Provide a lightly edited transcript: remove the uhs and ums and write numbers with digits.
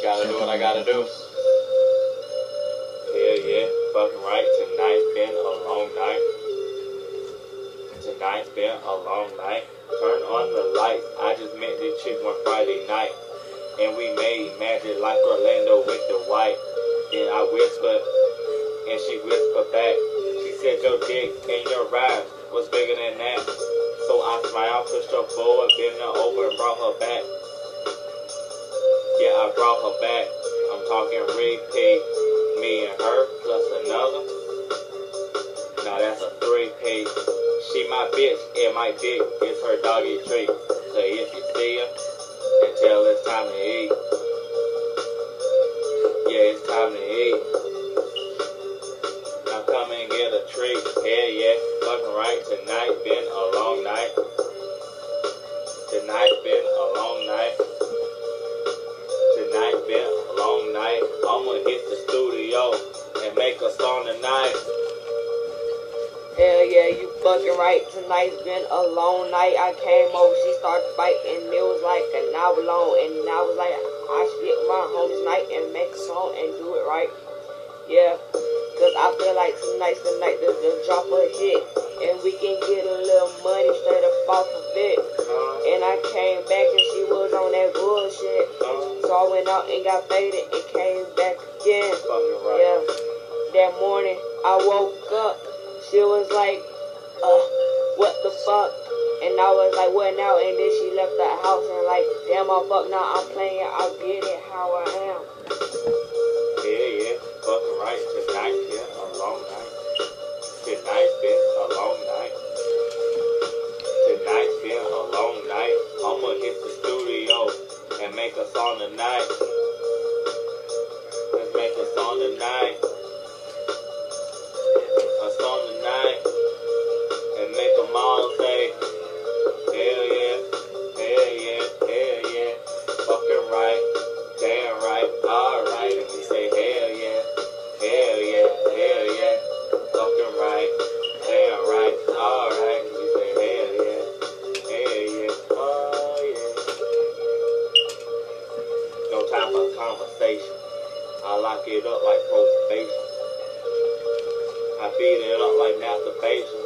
Gotta do what I gotta do. Yeah, yeah, fucking right. Tonight's been a long night. Tonight's been a long night. Turn on the lights. I just met this chick one Friday night. And we made magic like Orlando with the white. Then I whispered, and she whispered back. She said, your dick and your ride was bigger than that. So I smiled, pushed her forward, bent her over and brought her back. Yeah, I brought her back. I'm talking repeat. Me and her plus another. Now that's a 3-piece. She my bitch and my dick is her doggy treat. So if you see her, and tell it's time to eat. Yeah, it's time to eat. Now come and get a treat. Yeah, yeah, fucking right. Tonight been a long night. Tonight been a long night. Tonight been a long night. I'ma hit the studio and make a song tonight. Hell yeah, you fucking right. Tonight's been a long night. I came over, she started fighting, and it was like an hour long. And I was like, I should get my home tonight and make a song and do it right. Yeah, cause I feel like tonight's the night to drop a hit. And we can get a little money straight up off of it. And I came back and she was on that bullshit. So I went out and got faded and came back again. Yeah, that morning I woke up. She was like, what the fuck? And I was like, what now? And then she left the house and like, damn, I fuck now, I'm playing, I'll get it how I am. Yeah, yeah, fucking right. Tonight's been a long night. Tonight's been a long night. Tonight's been a long night. I'ma hit the studio and make a song tonight. Let's make a song tonight. A song tonight. And make them all say, hell yeah, hell yeah, hell yeah. Fucking right, damn right, alright. And we say hell yeah, hell yeah, hell yeah. Fucking right, damn right, alright. And we say hell yeah, hell yeah, oh yeah. No time for conversation. I lock it up like probation. I beat it up like masturbation.